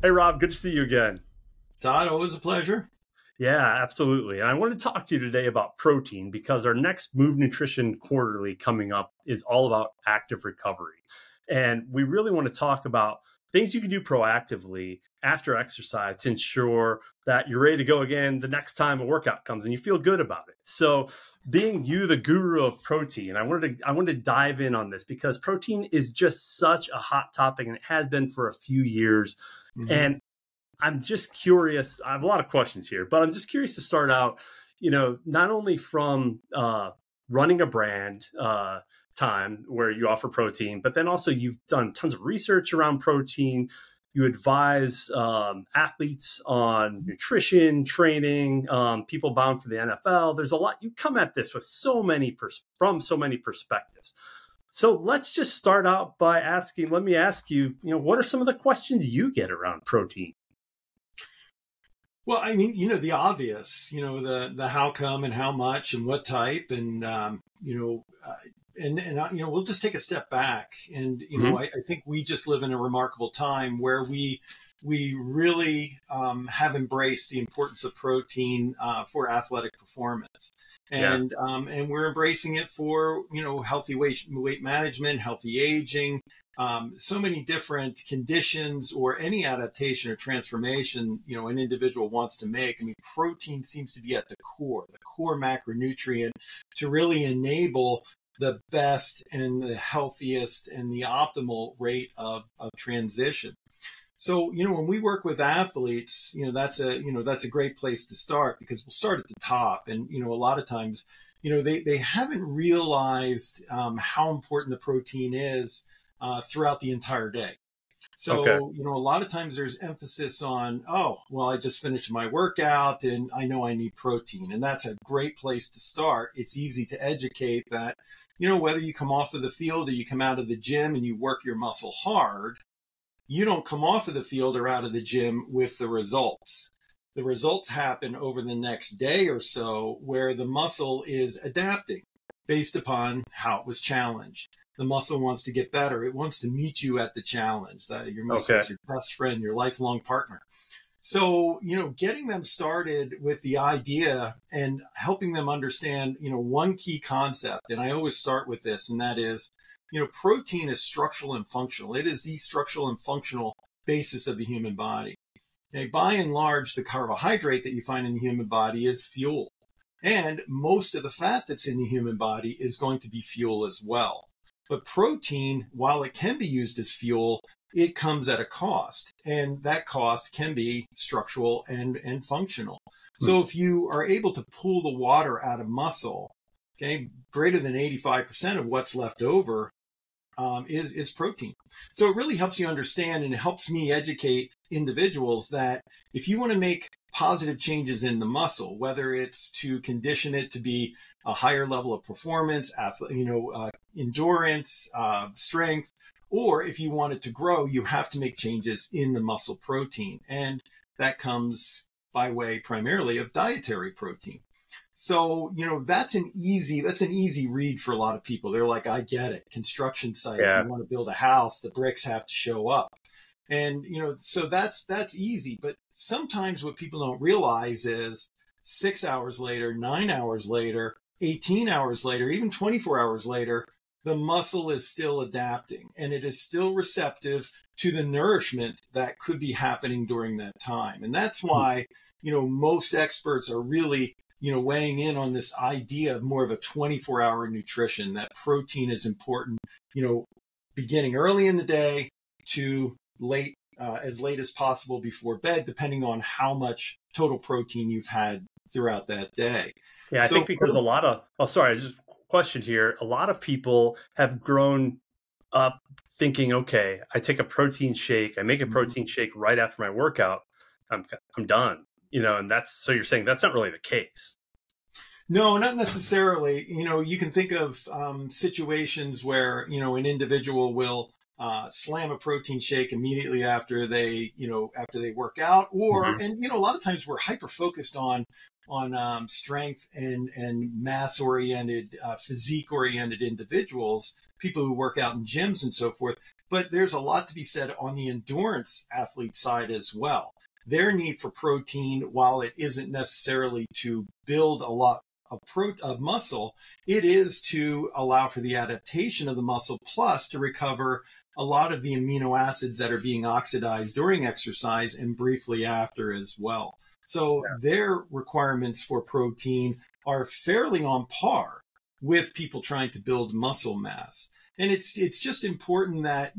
Hey, Rob, good to see you again. Todd, always a pleasure. Yeah, absolutely. And I want to talk to you today about protein because our next Move Nutrition Quarterly coming up is all about active recovery. And we really want to talk about things you can do proactively after exercise to ensure that you're ready to go again the next time a workout comes and you feel good about it. So, being you the guru of protein, I wanted to dive in on this because protein is just such a hot topic and it has been for a few years. Hmm. And I'm just curious. I have a lot of questions here, but I'm just curious to start out, not only from running a brand time where you offer protein, but then also you've done tons of research around protein. You advise athletes on nutrition, training, people bound for the NFL. There's a lot. You come at this with from so many perspectives. So let's just start out by let me ask you, what are some of the questions you get around protein? Well, I mean, the obvious, the how come and how much and what type, and we'll just take a step back, and I think we just live in a remarkable time where we really have embraced the importance of protein for athletic performance. Yeah. And we're embracing it for, healthy weight management, healthy aging, so many different conditions or any adaptation or transformation, an individual wants to make. I mean, protein seems to be at the core macronutrient to really enable the best and the healthiest and the optimal rate of transition. So, when we work with athletes, that's a great place to start because we'll start at the top. And, a lot of times, they haven't realized how important the protein is throughout the entire day. Okay. So, a lot of times there's emphasis on, oh, well, I just finished my workout and I know I need protein. And that's a great place to start. It's easy to educate that, whether you come off of the field or you come out of the gym and you work your muscle hard, you don't come off of the field or out of the gym with the results. The results happen over the next day or so where the muscle is adapting based upon how it was challenged. The muscle wants to get better. It wants to meet you at the challenge. That your muscle Okay. is your best friend, your lifelong partner. So, getting them started with the idea and helping them understand, one key concept, and I always start with this, and that is, protein is structural and functional. It is the structural and functional basis of the human body. Okay, by and large, the carbohydrate that you find in the human body is fuel. And most of the fat that's in the human body is going to be fuel as well. But protein, while it can be used as fuel, it comes at a cost. And that cost can be structural and functional. So if you are able to pull the water out of muscle, okay, greater than 85% of what's left over is protein. So it really helps you understand, and it helps me educate individuals that if you want to make positive changes in the muscle, whether it's to condition it to be a higher level of performance, endurance, strength, or if you want it to grow, you have to make changes in the muscle protein. And that comes by way primarily of dietary protein. So, that's an easy read for a lot of people. They're like, I get it. Construction site, if you Yeah. want to build a house, the bricks have to show up. And, so that's easy. But sometimes what people don't realize is 6 hours later, 9 hours later, 18 hours later, even 24 hours later, the muscle is still adapting and it is still receptive to the nourishment that could be happening during that time. And that's why, most experts are really weighing in on this idea of more of a 24-hour nutrition, that protein is important, beginning early in the day to as late as possible before bed, depending on how much total protein you've had throughout that day. Yeah, I think So, because sorry, just a question here. A lot of people have grown up thinking, okay, I take a protein shake, I make a protein shake right after my workout, I'm done. And so you're saying that's not really the case. no, not necessarily. You can think of situations where, an individual will slam a protein shake immediately after they work out, Hmm. and a lot of times we're hyper focused on strength and mass oriented, physique oriented individuals, people who work out in gyms and so forth. But there's a lot to be said on the endurance athlete side as well. Their need for protein, while it isn't necessarily to build a lot of muscle, it is to allow for the adaptation of the muscle, plus to recover a lot of the amino acids that are being oxidized during exercise and briefly after as well. So their requirements for protein are fairly on par with people trying to build muscle mass. And it's just important that,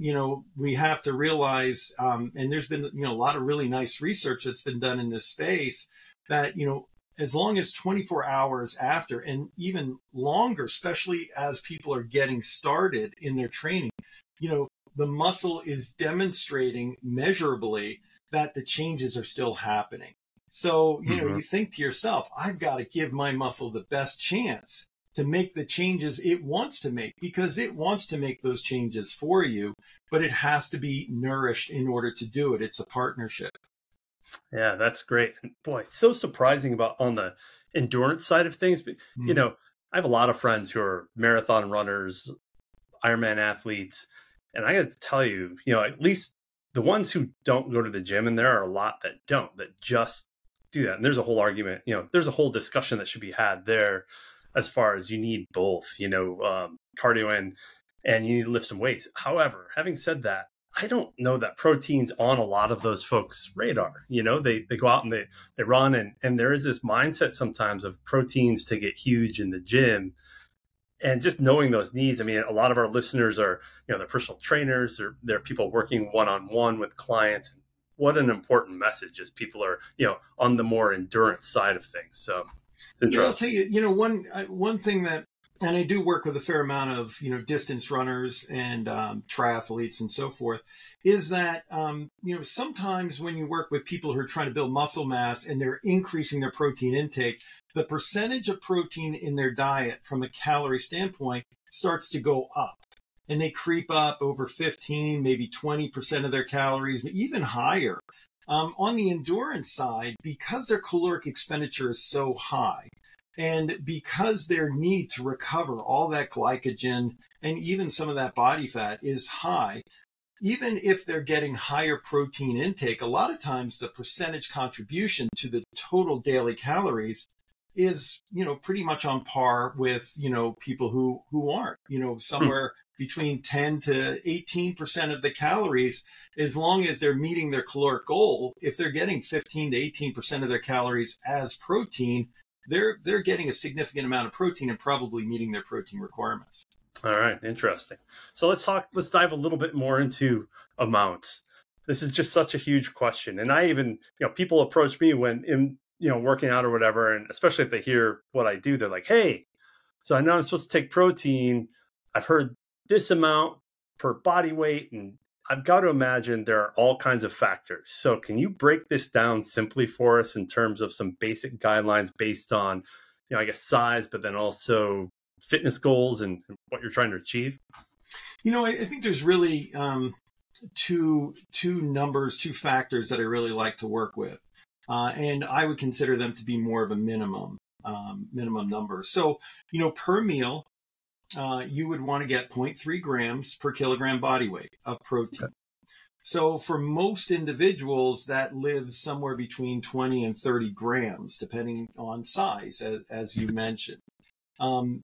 we have to realize, and there's been, a lot of really nice research that's been done in this space, that, as long as 24 hours after, and even longer, especially as people are getting started in their training, the muscle is demonstrating measurably that the changes are still happening. So, you think to yourself, I've got to give my muscle the best chance to make the changes it wants to make, because it wants to make those changes for you, but it has to be nourished in order to do it. It's a partnership. Yeah, that's great. And boy, it's so surprising about on the endurance side of things. But, I have a lot of friends who are marathon runners, Ironman athletes. And I got to tell you, at least the ones who don't go to the gym, and there are a lot that don't, that just do that. And there's a whole argument, there's a whole discussion that should be had there as far as you need both, cardio and you need to lift some weights. However, having said that, I don't know that protein's on a lot of those folks' radar. They go out and they run, and there is this mindset sometimes of proteins to get huge in the gym. And just knowing those needs, I mean, a lot of our listeners are, they're personal trainers, they're people working one-on-one with clients. What an important message as people are, on the more endurance side of things. So it's interesting. I'll tell you, one thing that, and I do work with a fair amount of, distance runners and triathletes and so forth, is that, sometimes when you work with people who are trying to build muscle mass and they're increasing their protein intake, the percentage of protein in their diet from a calorie standpoint starts to go up. And they creep up over 15, maybe 20% of their calories, even higher. On the endurance side, because their caloric expenditure is so high, and because their need to recover all that glycogen and even some of that body fat is high, even if they're getting higher protein intake, a lot of times the percentage contribution to the total daily calories is, pretty much on par with, people who aren't, somewhere between 10 to 18% of the calories, as long as they're meeting their caloric goal. If they're getting 15 to 18% of their calories as protein, they're getting a significant amount of protein and probably meeting their protein requirements. All right. Interesting. So let's dive a little bit more into amounts. This is just such a huge question. And I even, people approach me when in, working out or whatever. And especially if they hear what I do, they're like, hey, so I know I'm supposed to take protein. I've heard this amount per body weight, and I've got to imagine there are all kinds of factors. So can you break this down simply for us in terms of some basic guidelines based on, I guess size, but then also fitness goals and what you're trying to achieve? I think there's really two factors that I really like to work with. And I would consider them to be more of a minimum number. So, per meal, you would want to get 0.3 grams per kilogram body weight of protein. Okay. So for most individuals, that lives somewhere between 20 and 30 grams, depending on size, as you mentioned.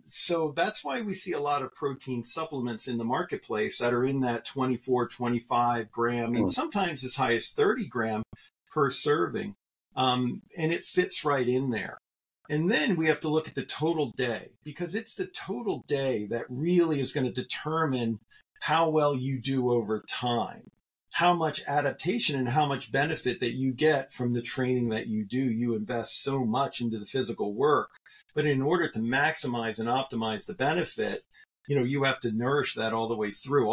So that's why we see a lot of protein supplements in the marketplace that are in that 24, 25 gram, and sometimes as high as 30 gram per serving. And it fits right in there. And then we have to look at the total day, because it's the total day that really is going to determine how well you do over time, how much adaptation and how much benefit that you get from the training that you do. You invest so much into the physical work, but in order to maximize and optimize the benefit, you have to nourish that all the way through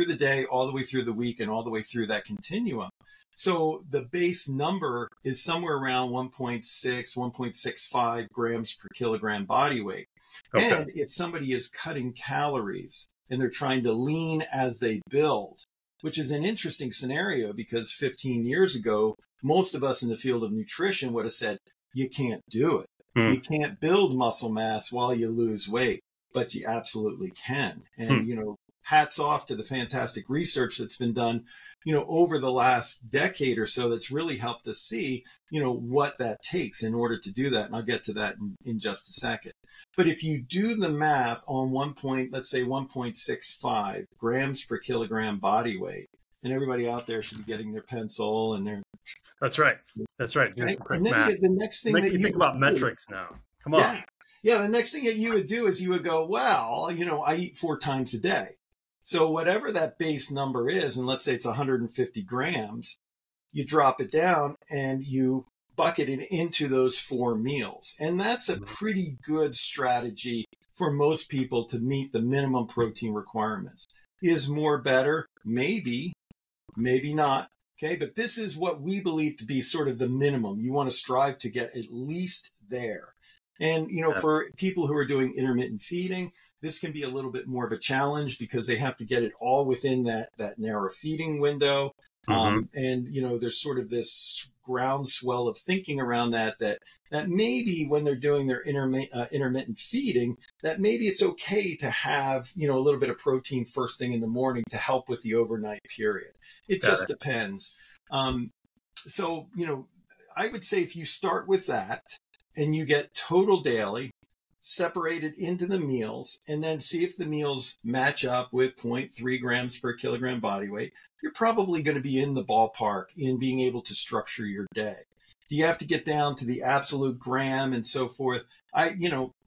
the day, all the way through the week, and all the way through that continuum. So the base number is somewhere around 1.6, 1.65 grams per kilogram body weight. Okay. And if somebody is cutting calories and they're trying to lean as they build, which is an interesting scenario, because 15 years ago, most of us in the field of nutrition would have said, you can't do it. You can't build muscle mass while you lose weight, but you absolutely can. And, hats off to the fantastic research that's been done, over the last decade or so that's really helped us see, what that takes in order to do that. And I'll get to that in just a second. But if you do the math on let's say 1.65 grams per kilogram body weight, and everybody out there should be getting their pencil and their. That's right. That's right. Okay? And then the next thing that you think about metrics now. Come on. Yeah. The next thing that you would do is you would go, well, I eat 4 times a day. So whatever that base number is, and let's say it's 150 grams, you drop it down and you bucket it into those 4 meals. And that's a pretty good strategy for most people to meet the minimum protein requirements. Is more better? Maybe, maybe not. Okay, but this is what we believe to be sort of the minimum. You want to strive to get at least there. And, for people who are doing intermittent feeding, this can be a little bit more of a challenge because they have to get it all within that narrow feeding window. And, there's sort of this groundswell of thinking around that maybe when they're doing their intermittent feeding, that maybe it's okay to have, a little bit of protein first thing in the morning to help with the overnight period. It just depends. So, I would say if you start with that and you get total daily, separated into the meals, and then see if the meals match up with 0.3 grams per kilogram body weight, you're probably going to be in the ballpark in being able to structure your day. Do you have to get down to the absolute gram and so forth?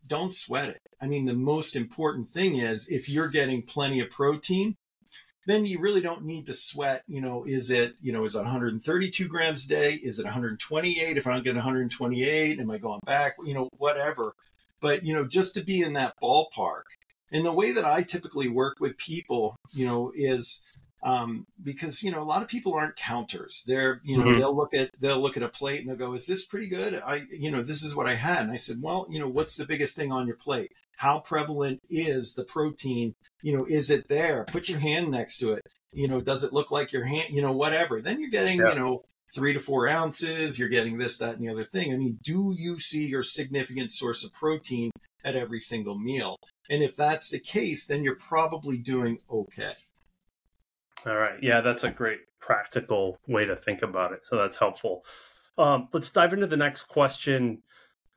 Don't sweat it. I mean, the most important thing is if you're getting plenty of protein, then you really don't need to sweat, is it 132 grams a day? Is it 128? If I don't get 128, am I going back? Whatever. But, just to be in that ballpark. And the way that I typically work with people, is because, a lot of people aren't counters. They're, they'll look at a plate and they'll go, is this pretty good? This is what I had. And I said, well, what's the biggest thing on your plate? How prevalent is the protein? Is it there? Put your hand next to it. Does it look like your hand, whatever. Then you're getting, 3 to 4 ounces, you're getting this, that, and the other thing. I mean, do you see your significant source of protein at every single meal? And if that's the case, then you're probably doing okay. All right. Yeah, that's a great practical way to think about it. So that's helpful. Let's dive into the next question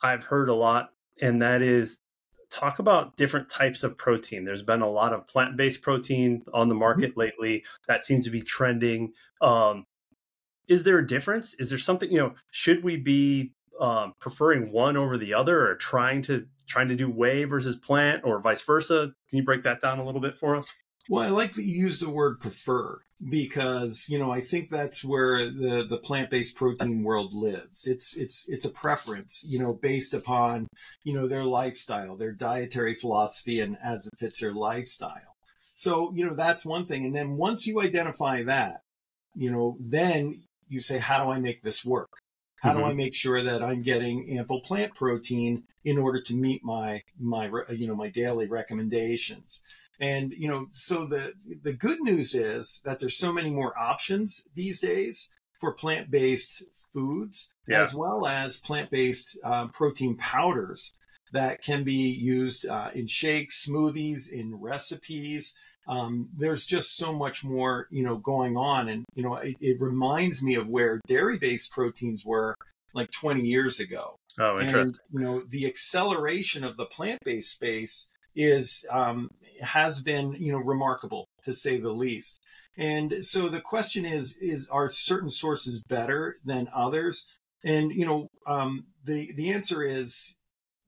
I've heard a lot, and that is talk about different types of protein. There's been a lot of plant-based protein on the market lately. That seems to be trending. Is there a difference? Is there something, should we be preferring one over the other, or trying to do whey versus plant, or vice versa? Can you break that down a little bit for us? Well, I like that you use the word prefer because, I think that's where the plant-based protein world lives. It's a preference, based upon, their lifestyle, their dietary philosophy, and as it fits their lifestyle. So, that's one thing. And then once you identify that, then you say, how do I make this work? How do I make sure that I'm getting ample plant protein in order to meet my daily recommendations? And, so the good news is that there's so many more options these days for plant-based foods, as well as plant-based protein powders that can be used in shakes, smoothies, in recipes. There's just so much more, going on. And, it reminds me of where dairy-based proteins were like 20 years ago. Oh, interesting. And, the acceleration of the plant-based space has been, remarkable, to say the least. And so the question is are certain sources better than others? And, the answer is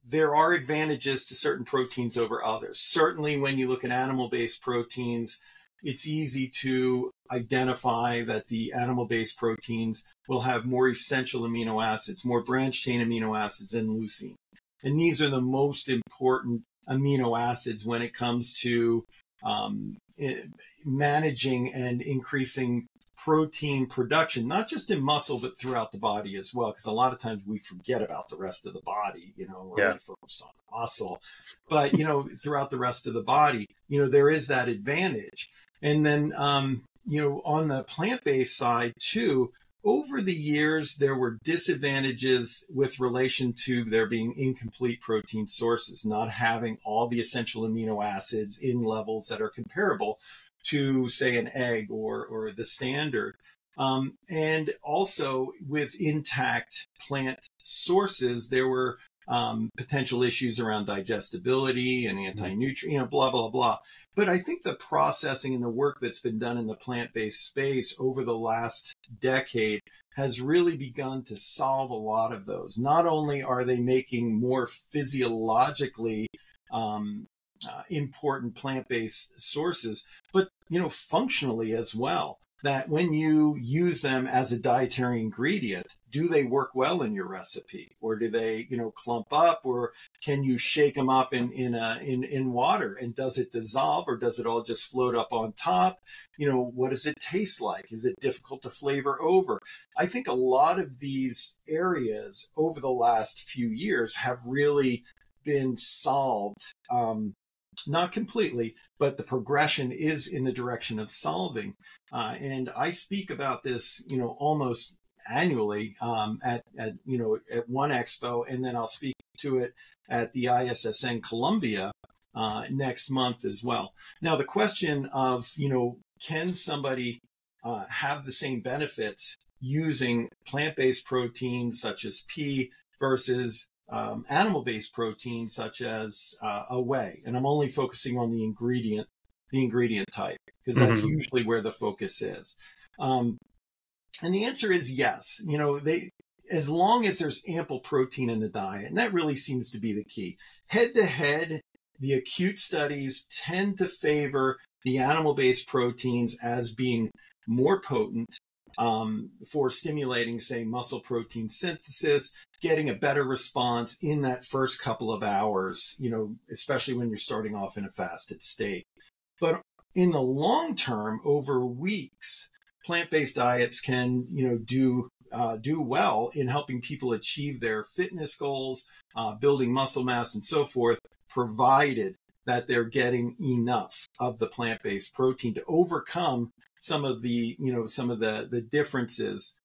there are advantages to certain proteins over others. Certainly when you look at animal-based proteins, it's easy to identify that the animal-based proteins will have more essential amino acids, more branched-chain amino acids, and leucine. And these are the most important amino acids when it comes to managing and increasing protein production, not just in muscle, but throughout the body as well. Because a lot of times we forget about the rest of the body, we're really focused on the muscle. But, throughout the rest of the body, there is that advantage. And then, on the plant-based side too, over the years, there were disadvantages with relation to there being incomplete protein sources, not having all the essential amino acids in levels that are comparable to, say, an egg or the standard. And also with intact plant sources, there were potential issues around digestibility and anti-nutrient, blah, blah, blah. But I think the processing and the work that's been done in the plant-based space over the last decade has really begun to solve a lot of those. Not only are they making more physiologically important plant-based sources, but functionally as well. That when you use them as a dietary ingredient, do they work well in your recipe, or do they, clump up, or can you shake them up in water, and does it dissolve, or does it all just float up on top? What does it taste like? Is it difficult to flavor over? I think a lot of these areas over the last few years have really been solved. Not completely, but the progression is in the direction of solving. And I speak about this, almost annually at one expo, and then I'll speak to it at the ISSN Columbia next month as well. Now, the question of, can somebody have the same benefits using plant-based proteins such as pea versus animal-based proteins such as a whey, and I'm only focusing on the ingredient type, because that's usually where the focus is. And the answer is yes. As long as there's ample protein in the diet, and that really seems to be the key. Head to head, the acute studies tend to favor the animal-based proteins as being more potent for stimulating, say, muscle protein synthesis, getting a better response in that first couple of hours, especially when you're starting off in a fasted state. But in the long term, over weeks, plant-based diets can, do well in helping people achieve their fitness goals, building muscle mass and so forth, provided that they're getting enough of the plant-based protein to overcome some of the, the differences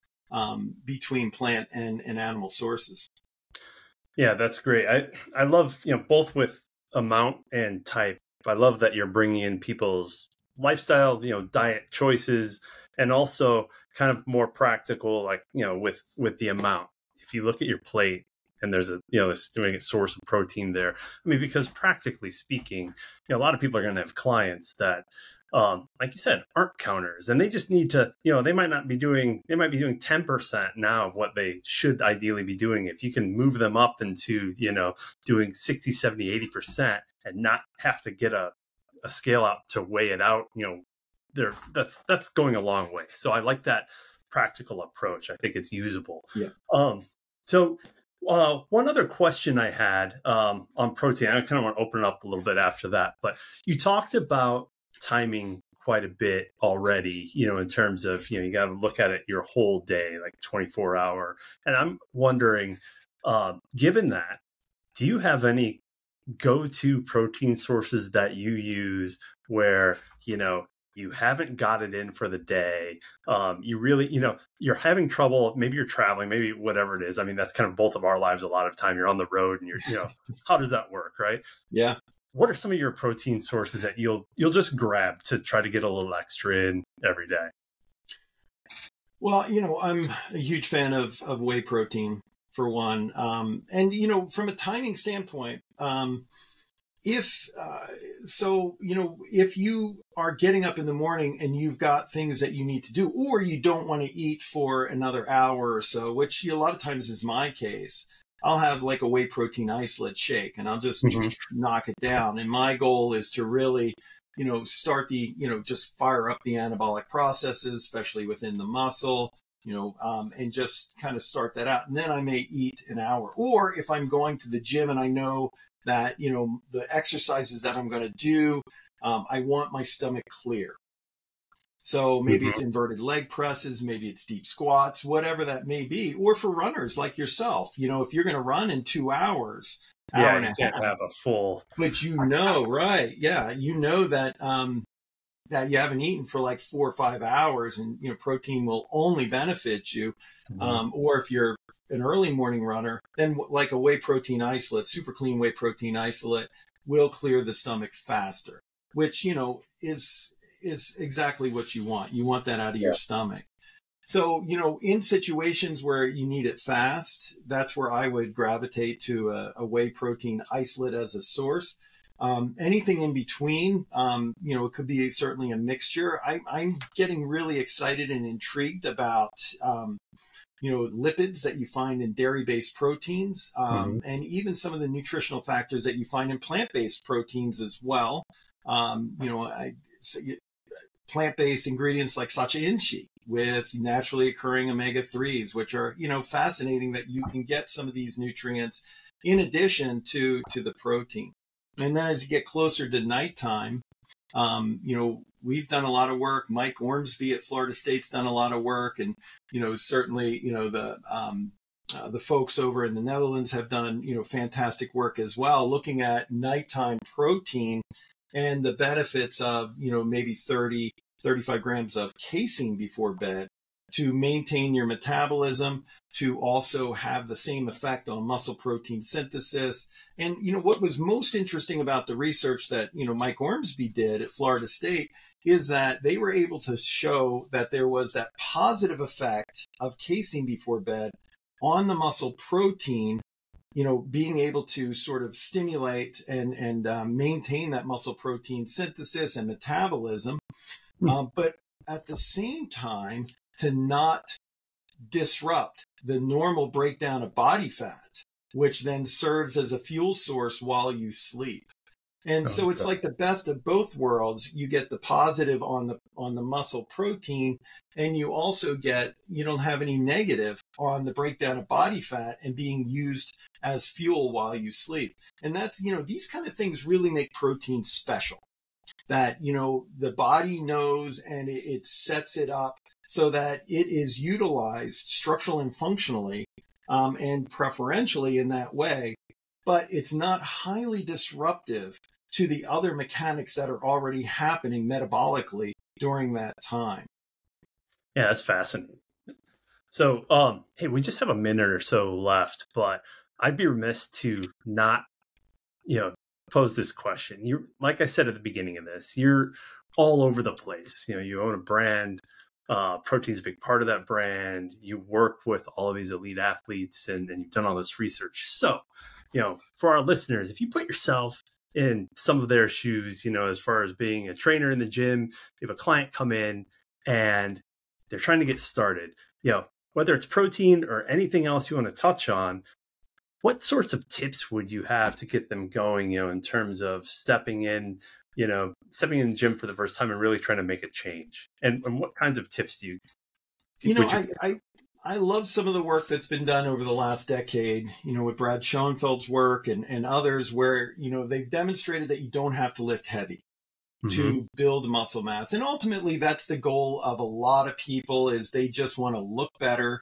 between plant and animal sources. Yeah, that's great. I love, both with amount and type. I love that you're bringing in people's lifestyle, diet choices, and also kind of more practical, like, with the amount. If you look at your plate and there's a source of protein there, I mean, because practically speaking, a lot of people are going to have clients that, like you said, aren't counters, and they just need to, they might be doing 10% now of what they should ideally be doing. If you can move them up into, doing 60, 70, 80% and not have to get a scale out to weigh it out, that's going a long way. So I like that practical approach. I think it's usable. Yeah. So one other question I had on protein, I kind of want to open it up a little bit after that, but you talked about timing quite a bit already, in terms of, you got to look at it your whole day, like 24-hour. And I'm wondering, given that, do you have any go-to protein sources that you use where, you haven't got it in for the day? You really, you're having trouble, maybe you're traveling, maybe whatever it is. I mean, that's kind of both of our lives. A lot of time you're on the road and you're, how does that work? Right. Yeah. What are some of your protein sources that you'll just grab to try to get a little extra in every day? Well, I'm a huge fan of whey protein, for one. And, from a timing standpoint, if you are getting up in the morning and you've got things that you need to do, or you don't want to eat for another hour or so, which a lot of times is my case, I'll have like a whey protein isolate shake, and I'll just knock it down. And my goal is to really, start just fire up the anabolic processes, especially within the muscle, and just kind of start that out. And then I may eat an hour. Or if I'm going to the gym and I know that, the exercises that I'm going to do, I want my stomach clear. So maybe it's inverted leg presses, maybe it's deep squats, whatever that may be. Or for runners like yourself, if you're going to run in 2 hours, hour and a half, have a full. but right. Yeah. That, that you haven't eaten for like 4 or 5 hours, and protein will only benefit you. Or if you're an early morning runner, then like a whey protein isolate, super clean whey protein isolate, will clear the stomach faster, which is exactly what you want. You want that out of your stomach. So, in situations where you need it fast, that's where I would gravitate to a whey protein isolate as a source. Anything in between, it could be certainly a mixture. I'm getting really excited and intrigued about, lipids that you find in dairy-based proteins, and even some of the nutritional factors that you find in plant-based proteins as well. Plant-based ingredients like sacha inchi with naturally occurring omega-3s, which are, fascinating that you can get some of these nutrients in addition to the protein. And then as you get closer to nighttime, we've done a lot of work. Mike Ormsby at Florida State's done a lot of work. And, certainly, the folks over in the Netherlands have done, fantastic work as well, looking at nighttime protein and the benefits of, maybe 35 grams of casein before bed to maintain your metabolism, to also have the same effect on muscle protein synthesis. And, what was most interesting about the research that, Mike Ormsby did at Florida State is that they were able to show that there was that positive effect of casein before bed on the muscle protein, being able to sort of stimulate and maintain that muscle protein synthesis and metabolism. But at the same time, to not disrupt the normal breakdown of body fat, which then serves as a fuel source while you sleep. And so it's like the best of both worlds. You get the positive on the muscle protein, and you also you don't have any negative on the breakdown of body fat and being used as fuel while you sleep. And that's, these kind of things really make protein special. That, the body knows, and it sets it up so that it is utilized structurally and functionally, and preferentially in that way, but it's not highly disruptive to the other mechanics that are already happening metabolically during that time. Yeah, that's fascinating. So, hey, we just have a minute or so left, but I'd be remiss to not, pose this question. You, like I said at the beginning of this, you're all over the place. You own a brand. Protein's a big part of that brand. You work with all of these elite athletes, and you've done all this research. So, for our listeners, if you put yourself in some of their shoes, as far as being a trainer in the gym, you have a client come in and they're trying to get started, whether it's protein or anything else you want to touch on, what sorts of tips would you have to get them going, in terms of stepping in the gym for the first time and really trying to make a change? And what kinds of tips do you? I love some of the work that's been done over the last decade, with Brad Schoenfeld's work and others where, they've demonstrated that you don't have to lift heavy to build muscle mass. And ultimately, that's the goal of a lot of people, is they just want to look better.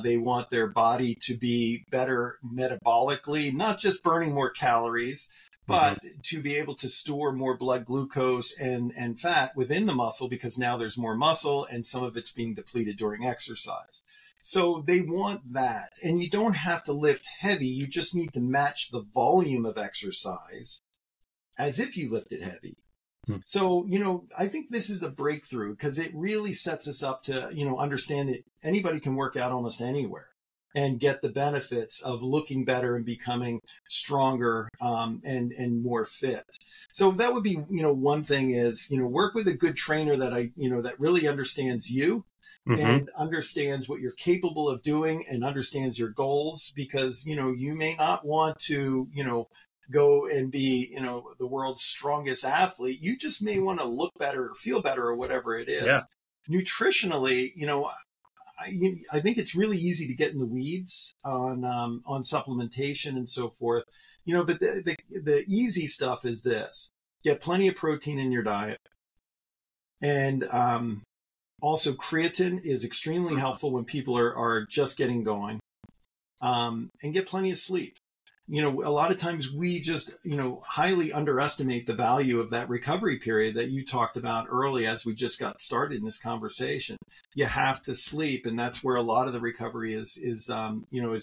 They want their body to be better metabolically, not just burning more calories, but to be able to store more blood glucose and fat within the muscle, because now there's more muscle and some of it's being depleted during exercise. So they want that. And you don't have to lift heavy. You just need to match the volume of exercise as if you lifted heavy. So, I think this is a breakthrough because it really sets us up to, understand that anybody can work out almost anywhere and get the benefits of looking better and becoming stronger, and more fit. So that would be, one thing is, work with a good trainer that that really understands you and understands what you're capable of doing and understands your goals, because, you may not want to, go and be, the world's strongest athlete. You just may want to look better or feel better or whatever it is. Yeah. Nutritionally, I think it's really easy to get in the weeds on supplementation and so forth, but the easy stuff is this: get plenty of protein in your diet. And also creatine is extremely helpful when people are just getting going, and get plenty of sleep. a lot of times we just, highly underestimate the value of that recovery period that you talked about early as we just got started in this conversation. You have to sleep, and that's where a lot of the recovery is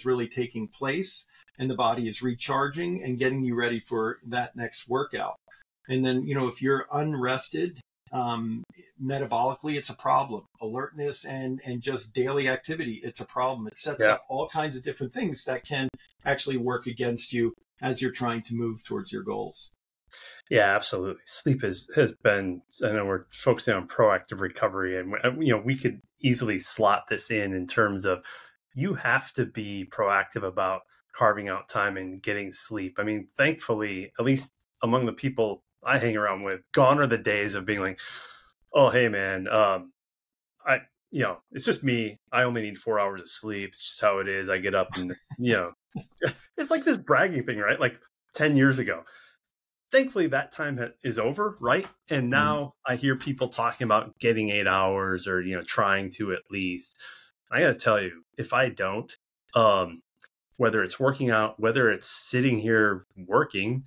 really taking place, and the body is recharging and getting you ready for that next workout. And then, if you're unrested, metabolically, it's a problem. Alertness and just daily activity, it's a problem. It sets up all kinds of different things that can actually work against you as you're trying to move towards your goals. Yeah, absolutely. Sleep has been, I know we're focusing on proactive recovery, and we could easily slot this in terms of you have to be proactive about carving out time and getting sleep. I mean, thankfully, at least among the people I hang around with, gone are the days of being like, oh, hey man, it's just me. I only need 4 hours of sleep. It's just how it is. I get up and, it's like this bragging thing, right? Like 10 years ago. Thankfully, that time is over, right? And now I hear people talking about getting 8 hours or, trying to at least. I got to tell you, if I don't, whether it's working out, whether it's sitting here working,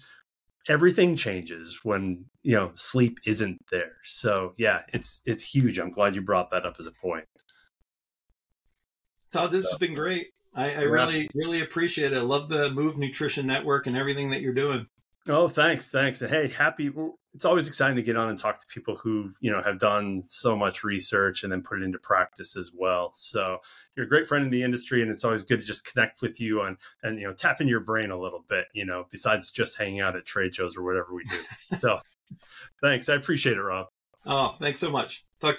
everything changes when, sleep isn't there. So yeah, it's huge. I'm glad you brought that up as a point. Todd, this has been great. I really, really appreciate it. I love the Move Nutrition Network and everything that you're doing. Oh, thanks. And hey, it's always exciting to get on and talk to people who, have done so much research and then put it into practice as well. So you're a great friend in the industry, and it's always good to just connect with you and tap into your brain a little bit, besides just hanging out at trade shows or whatever we do. So thanks. I appreciate it, Rob. Oh, thanks so much. Talk to you.